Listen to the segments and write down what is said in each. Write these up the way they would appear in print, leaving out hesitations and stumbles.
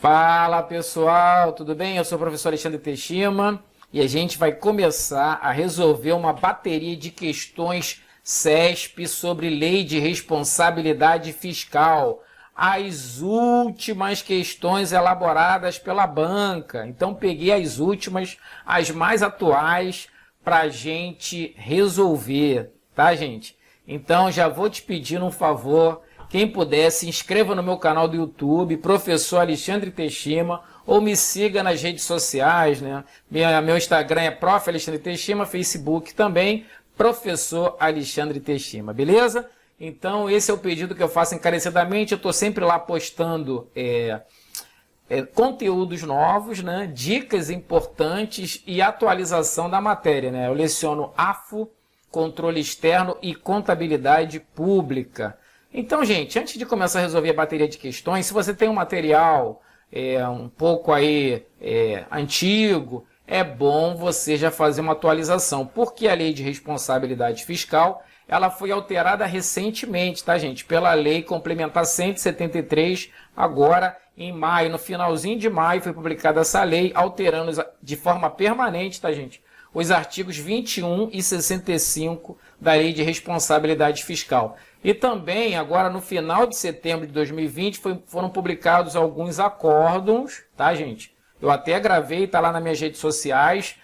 Fala pessoal, tudo bem? Eu sou o professor Alexandre Teixeira e a gente vai começar a resolver uma bateria de questões CESP sobre lei de responsabilidade fiscal. As últimas questões elaboradas pela banca. Então peguei as últimas, as mais atuais para a gente resolver, tá gente? Então já vou te pedir um favor. Quem puder, se inscreva no meu canal do YouTube, Professor Alexandre Teixeira, ou me siga nas redes sociais, né? Meu Instagram é Prof. Alexandre Teixeira, Facebook também, Professor Alexandre Teixeira, beleza? Então, esse é o pedido que eu faço encarecidamente. Eu estou sempre lá postando conteúdos novos, né? Dicas importantes e atualização da matéria, né? Eu leciono AFO, Controle Externo e Contabilidade Pública. Então, gente, antes de começar a resolver a bateria de questões, se você tem um material um pouco aí antigo, é bom você já fazer uma atualização, porque a Lei de Responsabilidade Fiscal ela foi alterada recentemente, tá, gente? Pela Lei Complementar 173, agora em maio, no finalzinho de maio foi publicada essa lei, alterando de forma permanente, tá, gente? Os artigos 21 e 65 da Lei de Responsabilidade Fiscal. E também, agora no final de setembro de 2020, foram publicados alguns acórdãos, tá, gente? Eu até gravei, tá lá nas minhas redes sociais,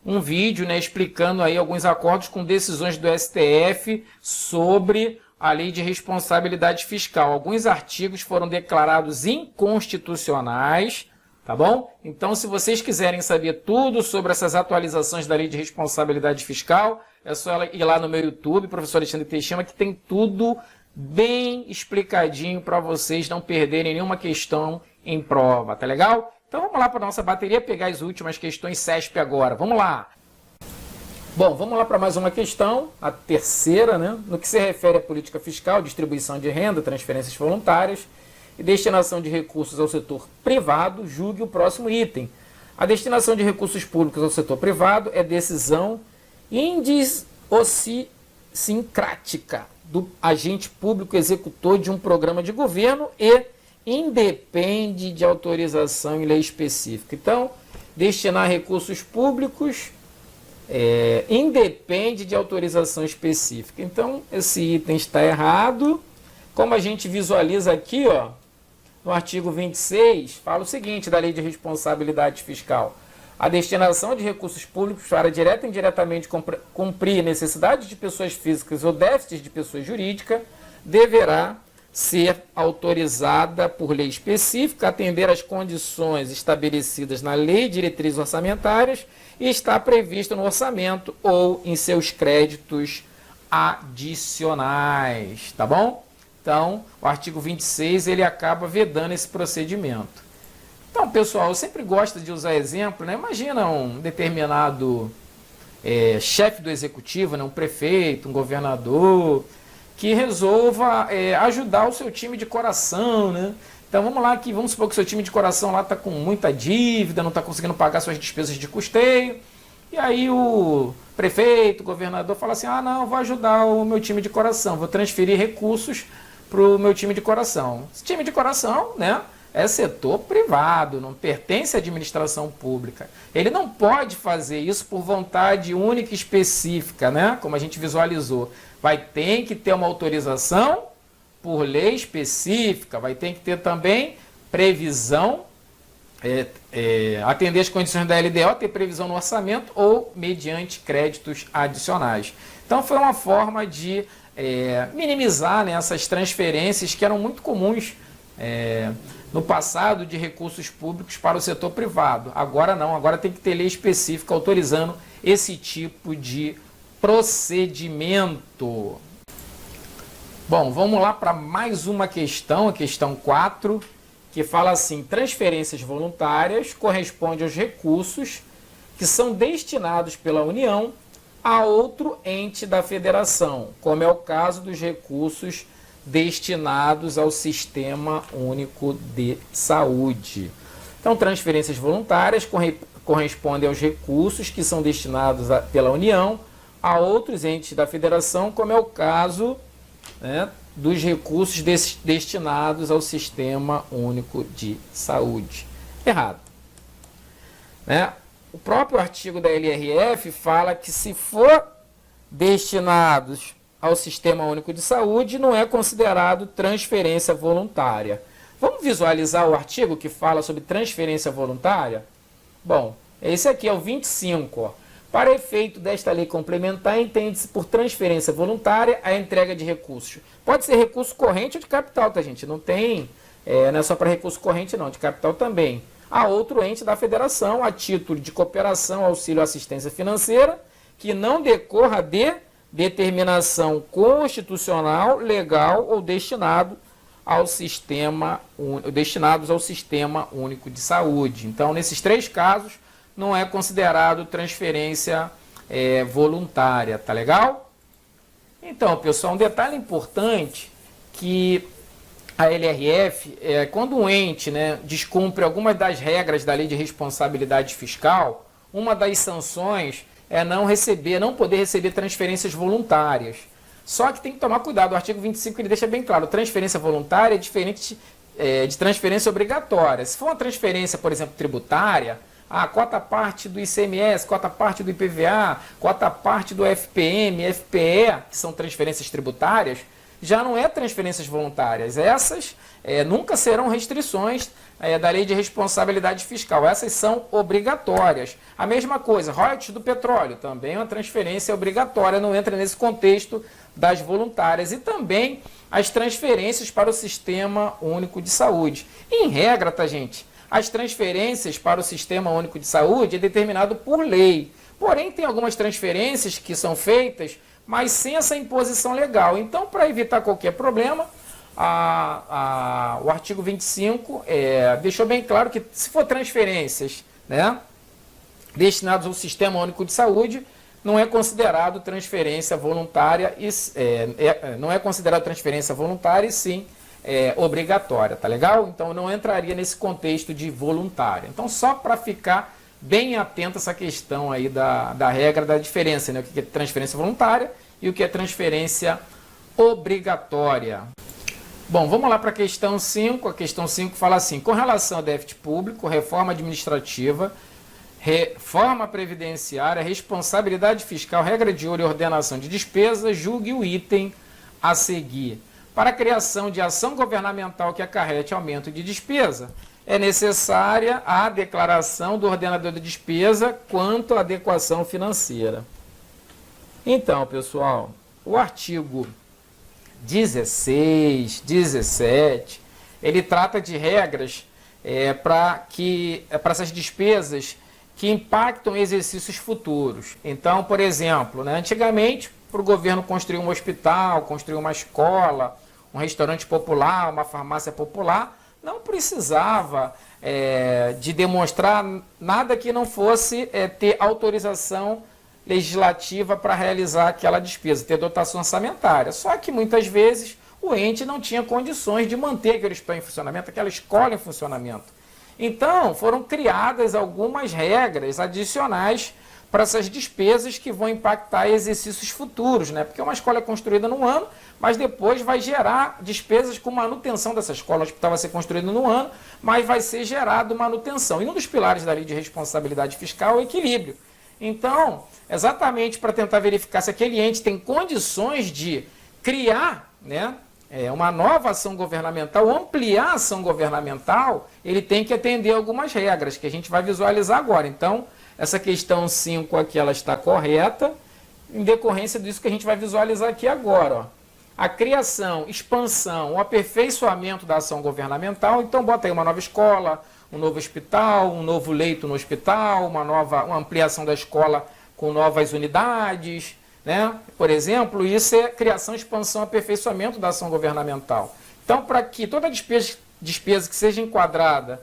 um vídeo, né, explicando aí alguns acórdãos com decisões do STF sobre a Lei de Responsabilidade Fiscal. Alguns artigos foram declarados inconstitucionais, tá bom? Então, se vocês quiserem saber tudo sobre essas atualizações da Lei de Responsabilidade Fiscal, é só ir lá no meu YouTube, Professor Alexandre Teixeira, que tem tudo bem explicadinho para vocês não perderem nenhuma questão em prova, tá legal? Então vamos lá para a nossa bateria, pegar as últimas questões CESP agora. Vamos lá! Bom, vamos lá para mais uma questão, a terceira, né? No que se refere à política fiscal, distribuição de renda, transferências voluntárias e destinação de recursos ao setor privado, julgue o próximo item. A destinação de recursos públicos ao setor privado é decisão idiosincrática do agente público executor de um programa de governo e independe de autorização em lei específica. Então, destinar recursos públicos independe de autorização específica. Então, esse item está errado. Como a gente visualiza aqui, ó, no artigo 26, fala o seguinte da Lei de Responsabilidade Fiscal. A destinação de recursos públicos para direta e indiretamente cumprir necessidades de pessoas físicas ou déficits de pessoa jurídica deverá ser autorizada por lei específica, atender às condições estabelecidas na Lei de Diretrizes Orçamentárias e está prevista no orçamento ou em seus créditos adicionais, tá bom? Então, o artigo 26 ele acaba vedando esse procedimento. Então, pessoal, eu sempre gosto de usar exemplo, né? Imagina um determinado chefe do executivo, né? Um prefeito, um governador, que resolva ajudar o seu time de coração, né? Então, vamos lá, vamos supor que o seu time de coração lá está com muita dívida, não está conseguindo pagar suas despesas de custeio, e aí o prefeito, o governador fala assim, não, vou ajudar o meu time de coração, vou transferir recursos para o meu time de coração. Esse time de coração, né? É setor privado, não pertence à administração pública. Ele não pode fazer isso por vontade única e específica, né? Como a gente visualizou. Tem que ter uma autorização por lei específica, vai ter que ter também previsão, atender as condições da LDO, ter previsão no orçamento ou mediante créditos adicionais. Então foi uma forma de minimizar, né, essas transferências que eram muito comuns no passado de recursos públicos para o setor privado. Agora não, agora tem que ter lei específica autorizando esse tipo de procedimento. Bom, vamos lá para mais uma questão, a questão 4, que fala assim, transferências voluntárias correspondem aos recursos que são destinados pela União a outro ente da federação, como é o caso dos recursos destinados ao Sistema Único de Saúde. Então, transferências voluntárias correspondem aos recursos que são destinados pela União a outros entes da federação, como é o caso né, dos recursos destinados ao Sistema Único de Saúde. Errado. Né? O próprio artigo da LRF fala que se for destinados ao Sistema Único de Saúde, não é considerado transferência voluntária. Vamos visualizar o artigo que fala sobre transferência voluntária? Bom, esse aqui é o 25. Ó. Para efeito desta lei complementar, entende-se por transferência voluntária a entrega de recursos. Pode ser recurso corrente ou de capital, tá, gente? Não tem, não é só para recurso corrente, não, de capital também. A outro ente da federação, a título de cooperação, auxílio ou assistência financeira, que não decorra de determinação constitucional, legal ou destinados ao Sistema Único de Saúde. Então, nesses 3 casos, não é considerado transferência voluntária, tá legal? Então, pessoal, um detalhe importante que a LRF, quando um ente, né, descumpre algumas das regras da Lei de Responsabilidade Fiscal, uma das sanções é não poder receber transferências voluntárias. Só que tem que tomar cuidado, o artigo 25 ele deixa bem claro, transferência voluntária é diferente de transferência obrigatória. Se for uma transferência, por exemplo, tributária, a cota parte do ICMS, cota parte do IPVA, cota parte do FPM, FPE, que são transferências tributárias, já não é transferências voluntárias. Essas nunca serão restrições da Lei de Responsabilidade Fiscal. Essas são obrigatórias. A mesma coisa, royalties do petróleo, também é uma transferência obrigatória, não entra nesse contexto das voluntárias. E também as transferências para o Sistema Único de Saúde. Em regra, tá, gente? As transferências para o Sistema Único de Saúde é determinado por lei. Porém, tem algumas transferências que são feitas, mas sem essa imposição legal. Então, para evitar qualquer problema, o artigo 25 deixou bem claro que se for transferências, né, destinadas ao Sistema Único de Saúde, não é considerado transferência voluntária, não é considerado transferência voluntária e sim obrigatória, tá legal? Então não entraria nesse contexto de voluntária. Então só para ficar bem atento a essa questão aí da regra da diferença, né? O que é transferência voluntária e o que é transferência obrigatória. Bom, vamos lá para a questão 5. A questão 5 fala assim: com relação ao déficit público, reforma administrativa, reforma previdenciária, responsabilidade fiscal, regra de ouro e ordenação de despesas, julgue o item a seguir. Para a criação de ação governamental que acarrete aumento de despesa, é necessária a declaração do ordenador de despesa quanto à adequação financeira. Então, pessoal, o artigo 16, 17, ele trata de regras para essas despesas que impactam exercícios futuros. Então, por exemplo, né, antigamente, para o governo construir um hospital, construir uma escola, um restaurante popular, uma farmácia popular, não precisava de demonstrar nada que não fosse ter autorização legislativa para realizar aquela despesa, ter dotação orçamentária. Só que muitas vezes o ente não tinha condições de manter aquele hospital em funcionamento, aquela escola em funcionamento. Então foram criadas algumas regras adicionais para essas despesas que vão impactar exercícios futuros, né? Porque uma escola é construída num ano, mas depois vai gerar despesas com manutenção dessa escola. O hospital vai ser construído num ano, mas vai ser gerado manutenção. E um dos pilares da Lei de Responsabilidade Fiscal é o equilíbrio. Então, exatamente para tentar verificar se aquele ente tem condições de criar, né, uma nova ação governamental, ampliar a ação governamental, ele tem que atender algumas regras que a gente vai visualizar agora. Então, essa questão 5 aqui ela está correta, em decorrência disso que a gente vai visualizar aqui agora. Ó. A criação, expansão, o aperfeiçoamento da ação governamental, então bota aí uma nova escola, um novo hospital, um novo leito no hospital, uma ampliação da escola com novas unidades, né? Por exemplo, isso é criação, expansão, aperfeiçoamento da ação governamental. Então, para que toda despesa que seja enquadrada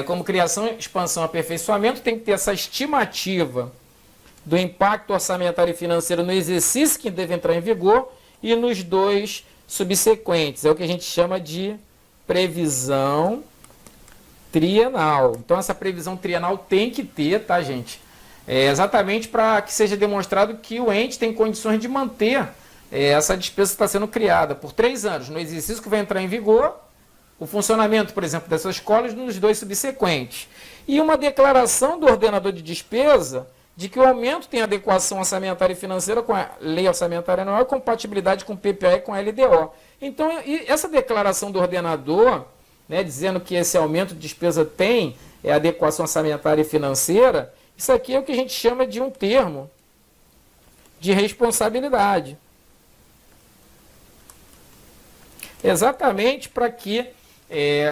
como criação, expansão, aperfeiçoamento, tem que ter essa estimativa do impacto orçamentário e financeiro no exercício que deve entrar em vigor e nos 2 subsequentes. É o que a gente chama de previsão trienal. Então, essa previsão trienal tem que ter, tá, gente? Exatamente para que seja demonstrado que o ente tem condições de manter essa despesa está sendo criada por 3 anos, no exercício que vai entrar em vigor, o funcionamento, por exemplo, dessas escolas nos 2 subsequentes. E uma declaração do ordenador de despesa de que o aumento tem adequação orçamentária e financeira com a Lei Orçamentária Anual e compatibilidade com o PPA e com a LDO. Então, essa declaração do ordenador, né, dizendo que esse aumento de despesa tem adequação orçamentária e financeira, isso aqui é o que a gente chama de um termo de responsabilidade. Exatamente para que,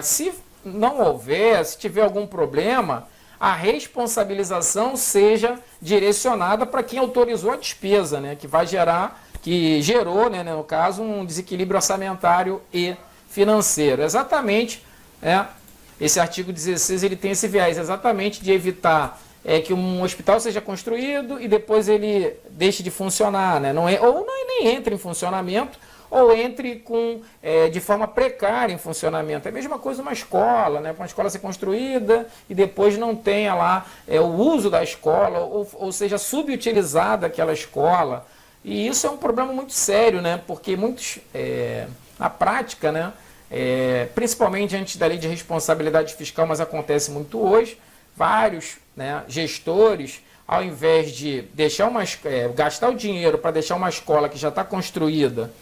se não houver, se tiver algum problema, a responsabilização seja direcionada para quem autorizou a despesa, né, que gerou, né, no caso, um desequilíbrio orçamentário e financeiro. Exatamente, esse artigo 16 ele tem esse viés, exatamente de evitar que um hospital seja construído e depois ele deixe de funcionar, né, ou nem entre em funcionamento, ou entre de forma precária em funcionamento. É a mesma coisa uma escola, né? Uma escola ser construída e depois não tenha lá o uso da escola, ou seja, subutilizada aquela escola. E isso é um problema muito sério, né? Porque muitos, na prática, né? Principalmente antes da lei de responsabilidade fiscal, mas acontece muito hoje, vários, né, gestores, ao invés de gastar o dinheiro para deixar uma escola que já está construída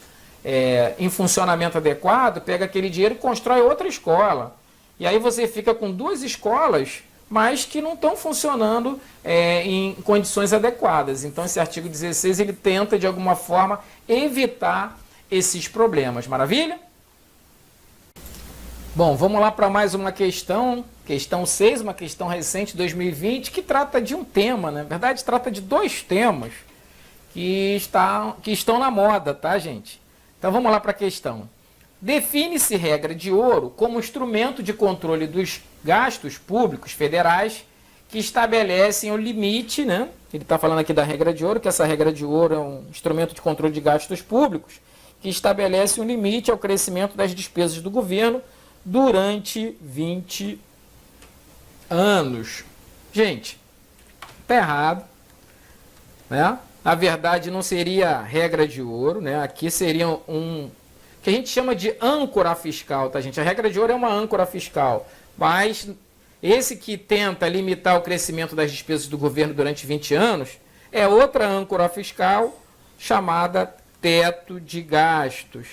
em funcionamento adequado, pega aquele dinheiro e constrói outra escola. E aí você fica com 2 escolas, mas que não estão funcionando em condições adequadas. Então esse artigo 16 ele tenta, de alguma forma, evitar esses problemas. Maravilha? Bom, vamos lá para mais uma questão. Questão 6, uma questão recente, 2020, que trata de um tema, né? Na verdade, trata de 2 temas que estão na moda, tá, gente? Então vamos lá para a questão. Define-se regra de ouro como instrumento de controle dos gastos públicos federais que estabelecem o limite, né? Ele está falando aqui da regra de ouro, que essa regra de ouro é um instrumento de controle de gastos públicos que estabelece um limite ao crescimento das despesas do governo durante 20 anos. Gente, está errado, né? Na verdade, não seria regra de ouro, né? Aqui seria que a gente chama de âncora fiscal, tá, gente? A regra de ouro é uma âncora fiscal, mas esse que tenta limitar o crescimento das despesas do governo durante 20 anos é outra âncora fiscal chamada teto de gastos.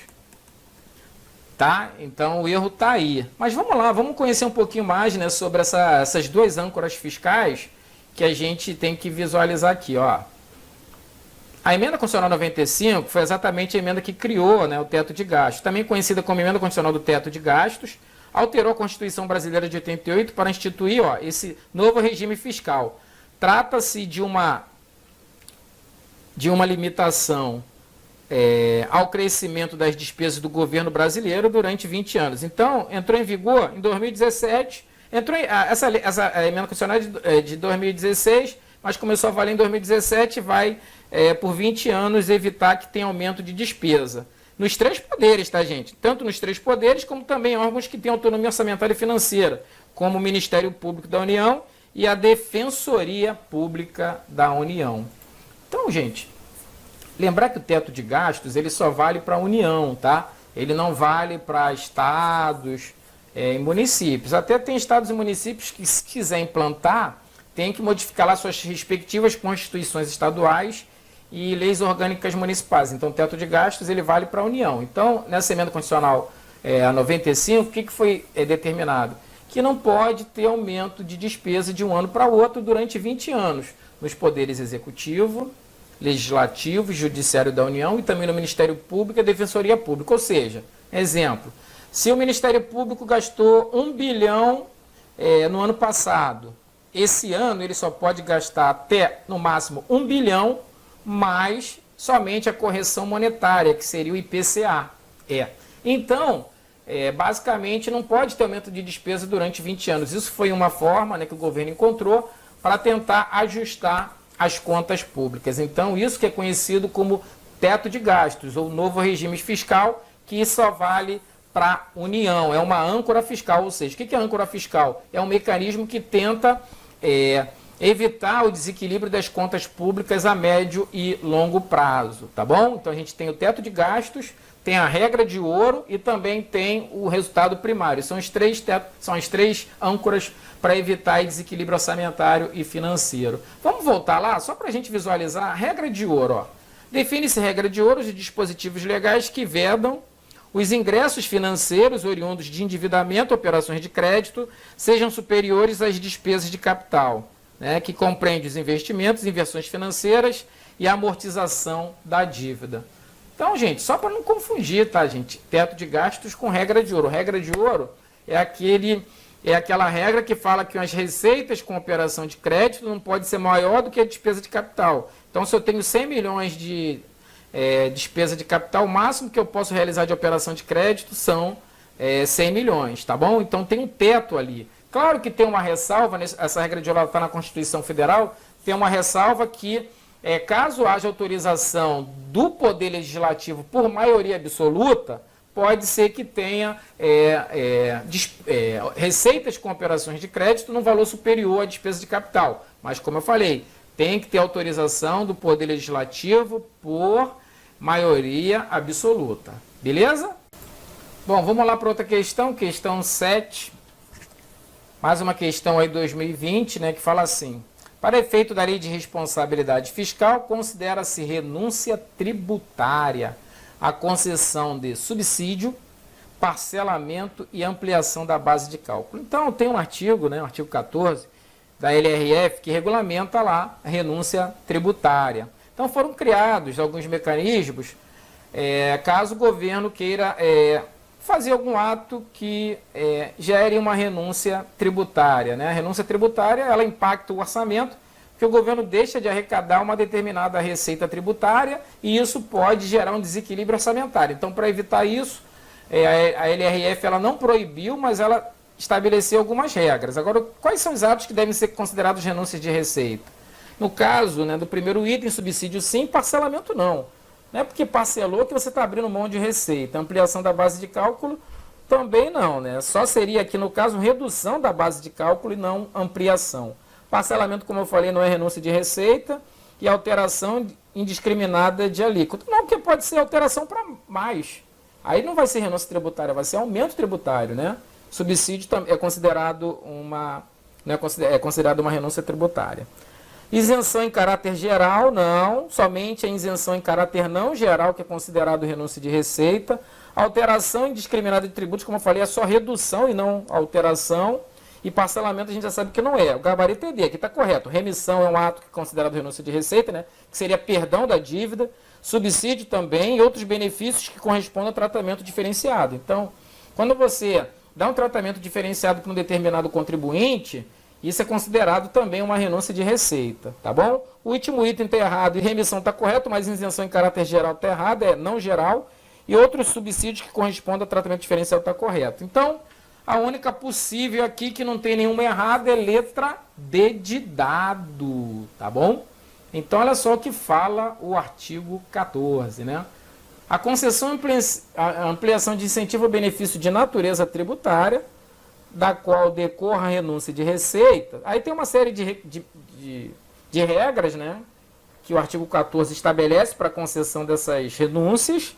Tá? Então o erro está aí. Mas vamos lá, vamos conhecer um pouquinho mais, né, sobre essas 2 âncoras fiscais que a gente tem que visualizar aqui, ó. A emenda constitucional 95 foi exatamente a emenda que criou, né, o teto de gastos, também conhecida como emenda constitucional do teto de gastos, alterou a Constituição Brasileira de 88 para instituir, ó, esse novo regime fiscal. Trata-se de uma limitação ao crescimento das despesas do governo brasileiro durante 20 anos. Então, entrou em vigor em 2017, essa emenda constitucional de 2016, mas começou a valer em 2017 e vai, por 20 anos, evitar que tenha aumento de despesa. Nos 3 poderes, tá, gente? Tanto nos 3 poderes, como também órgãos que têm autonomia orçamentária e financeira, como o Ministério Público da União e a Defensoria Pública da União. Então, gente, lembrar que o teto de gastos ele só vale para a União, tá? Ele não vale para estados e municípios. Até tem estados e municípios que, se quiser implantar, tem que modificar lá suas respectivas constituições estaduais e leis orgânicas municipais. Então, o teto de gastos ele vale para a União. Então, nessa emenda constitucional a 95, o que foi determinado? Que não pode ter aumento de despesa de um ano para o outro durante 20 anos nos poderes executivo, legislativo e judiciário da União e também no Ministério Público e Defensoria Pública. Ou seja, exemplo, se o Ministério Público gastou 1 bilhão no ano passado, esse ano ele só pode gastar até, no máximo, 1 bilhão, mais somente a correção monetária, que seria o IPCA. Então, basicamente, não pode ter aumento de despesa durante 20 anos. Isso foi uma forma, né, que o governo encontrou para tentar ajustar as contas públicas. Então, isso que é conhecido como teto de gastos, ou novo regime fiscal, que só vale para a União. É uma âncora fiscal, ou seja, o que é âncora fiscal? É um mecanismo que tenta evitar o desequilíbrio das contas públicas a médio e longo prazo, tá bom? Então a gente tem o teto de gastos, tem a regra de ouro e também tem o resultado primário. São as três âncoras para evitar desequilíbrio orçamentário e financeiro. Vamos voltar lá, só para a gente visualizar a regra de ouro. Ó. Define-se regra de ouro de dispositivos legais que vedam os ingressos financeiros oriundos de endividamento, operações de crédito, sejam superiores às despesas de capital, né, que compreende os investimentos, inversões financeiras e a amortização da dívida. Então, gente, só para não confundir, tá, gente? Teto de gastos com regra de ouro. Regra de ouro é aquela regra que fala que as receitas com operação de crédito não pode ser maior do que a despesa de capital. Então, se eu tenho 100 milhões de despesa de capital, o máximo que eu posso realizar de operação de crédito são 100 milhões, tá bom? Então, tem um teto ali. Claro que tem uma ressalva, essa regra de ouro está na Constituição Federal, tem uma ressalva que, caso haja autorização do Poder Legislativo por maioria absoluta, pode ser que tenha receitas com operações de crédito no valor superior à despesa de capital. Mas, como eu falei, tem que ter autorização do Poder Legislativo por maioria absoluta. Beleza? Bom, vamos lá para outra questão, questão 7. Mais uma questão aí 2020, né, que fala assim: para efeito da Lei de Responsabilidade Fiscal, considera-se renúncia tributária a concessão de subsídio, parcelamento e ampliação da base de cálculo. Então, tem um artigo, né, o artigo 14 da LRF, que regulamenta lá a renúncia tributária. Então, foram criados alguns mecanismos, caso o governo queira fazer algum ato que gere uma renúncia tributária, né? A renúncia tributária, ela impacta o orçamento, porque o governo deixa de arrecadar uma determinada receita tributária e isso pode gerar um desequilíbrio orçamentário. Então, para evitar isso, a LRF ela não proibiu, mas ela estabeleceu algumas regras. Agora, quais são os atos que devem ser considerados renúncias de receita? No caso, né, do primeiro item, subsídio sim, parcelamento não. Não é porque parcelou que você está abrindo mão de receita. Ampliação da base de cálculo também não, né? Só seria aqui, no caso, redução da base de cálculo e não ampliação. Parcelamento, como eu falei, não é renúncia de receita e alteração indiscriminada de alíquota. Não, porque pode ser alteração para mais. Aí não vai ser renúncia tributária, vai ser aumento tributário, né? Subsídio é considerado uma renúncia tributária. Isenção em caráter geral, não. Somente a isenção em caráter não geral, que é considerado renúncia de receita. Alteração indiscriminada de tributos, como eu falei, é só redução e não alteração. E parcelamento a gente já sabe que não é. O gabarito é D, aqui está correto. Remissão é um ato que é considerado renúncia de receita, né? Que seria perdão da dívida. Subsídio também e outros benefícios que correspondem ao tratamento diferenciado. Então, quando você dá um tratamento diferenciado para um determinado contribuinte, isso é considerado também uma renúncia de receita, tá bom? O último item está errado e remissão está correto, mas isenção em caráter geral está errado, é não geral. E outros subsídios que correspondem ao tratamento diferencial está correto. Então, a única possível aqui que não tem nenhuma errada é letra D de dado, tá bom? Então, olha só o que fala o artigo 14, né? A concessão a ampliação de incentivo ou benefício de natureza tributária, da qual decorra a renúncia de receita, aí tem uma série de regras, né, que o artigo 14 estabelece para a concessão dessas renúncias,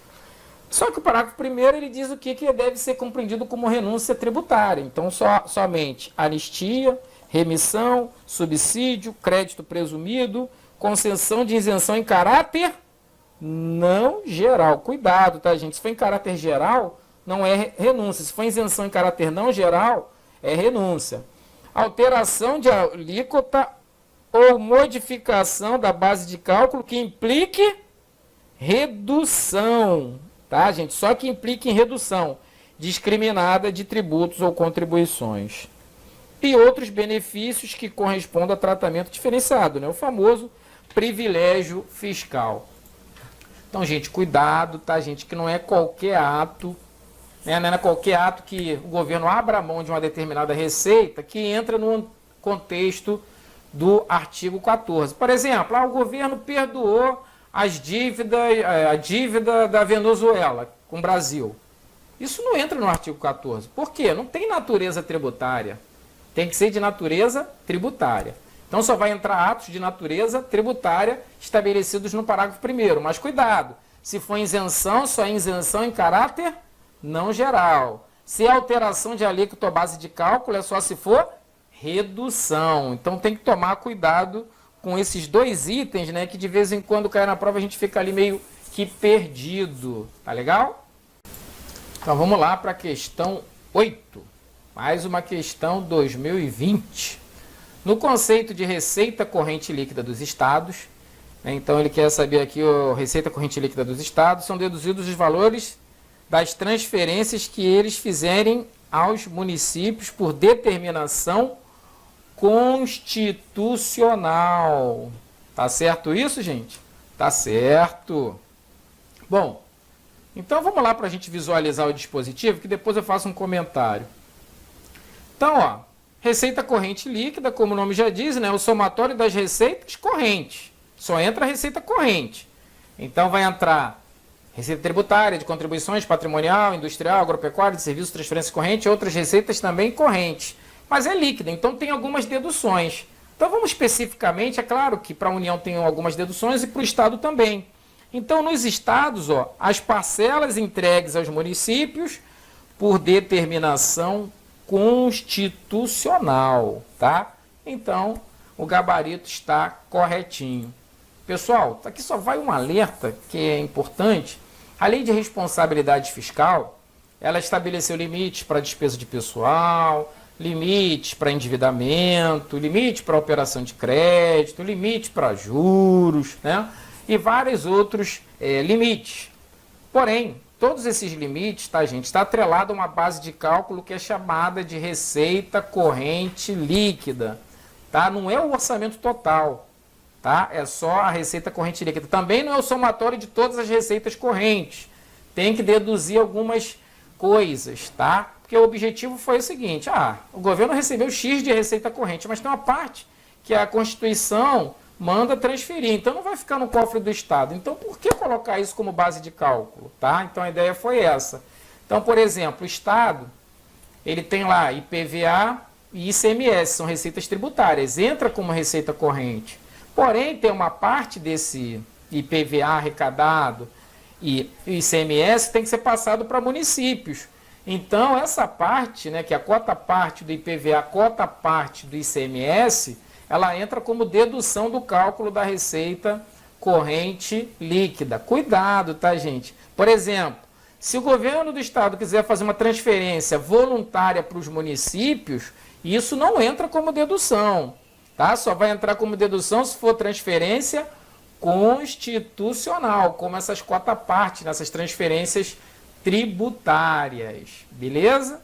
só que o parágrafo 1º ele diz o que deve ser compreendido como renúncia tributária. Então, somente anistia, remissão, subsídio, crédito presumido, concessão de isenção em caráter não geral. Cuidado, tá, gente? Se for em caráter geral, não é renúncia. Se for isenção em caráter não geral, é renúncia. Alteração de alíquota ou modificação da base de cálculo que implique redução, tá, gente? Só que implique em redução discriminada de tributos ou contribuições. E outros benefícios que correspondam a tratamento diferenciado, né? O famoso privilégio fiscal. Então, gente, cuidado, tá, gente? Que não é qualquer ato, né? Não é qualquer ato que o governo abra mão de uma determinada receita que entra no contexto do artigo 14. Por exemplo, o governo perdoou a dívida da Venezuela com o Brasil. Isso não entra no artigo 14. Por quê? Não tem natureza tributária. Tem que ser de natureza tributária. Então só vai entrar atos de natureza tributária estabelecidos no parágrafo 1º. Mas cuidado, se for isenção, só é isenção em caráter não geral. Se é alteração de alíquota ou base de cálculo, é só se for redução. Então tem que tomar cuidado com esses dois itens, né, que de vez em quando cai na prova a gente fica ali meio que perdido. Tá legal? Então vamos lá para a questão 8. Mais uma questão 2020. No conceito de receita corrente líquida dos estados, né, então ele quer saber aqui a receita corrente líquida dos estados, são deduzidos os valores das transferências que eles fizerem aos municípios por determinação constitucional. Tá certo isso, gente? Tá certo. Bom, então vamos lá para a gente visualizar o dispositivo, que depois eu faço um comentário. Então, ó, receita corrente líquida, como o nome já diz, né, o somatório das receitas correntes. Só entra a receita corrente. Então vai entrar receita tributária, de contribuições, patrimonial, industrial, agropecuária, de serviços, transferência corrente e outras receitas também correntes. Mas é líquida, então tem algumas deduções. Então vamos especificamente, é claro que para a União tem algumas deduções e para o Estado também. Então nos estados, ó, as parcelas entregues aos municípios por determinação constitucional, tá? Então o gabarito está corretinho. Pessoal, aqui só vai um alerta que é importante. A Lei de Responsabilidade Fiscal, ela estabeleceu limites para despesa de pessoal, limites para endividamento, limite para operação de crédito, limite para juros, né? E vários outros limites. Porém, todos esses limites, tá, gente, está atrelado a uma base de cálculo que é chamada de receita corrente líquida, tá? Não é o orçamento total. Tá? É só a receita corrente líquida. Também não é o somatório de todas as receitas correntes. Tem que deduzir algumas coisas, tá? Porque o objetivo foi o seguinte: o governo recebeu X de receita corrente, mas tem uma parte que a Constituição manda transferir, então não vai ficar no cofre do Estado. Então por que colocar isso como base de cálculo? Tá? Então a ideia foi essa. Então, por exemplo, o Estado, ele tem lá IPVA e ICMS, são receitas tributárias, entra como receita corrente. Porém, tem uma parte desse IPVA arrecadado e ICMS tem que ser passado para municípios. Então, essa parte, né, que é a cota parte do IPVA, a cota parte do ICMS, ela entra como dedução do cálculo da receita corrente líquida. Cuidado, tá, gente? Por exemplo, se o governo do estado quiser fazer uma transferência voluntária para os municípios, isso não entra como dedução. Tá? Só vai entrar como dedução se for transferência constitucional, como essas cota-parte, nessas transferências tributárias. Beleza?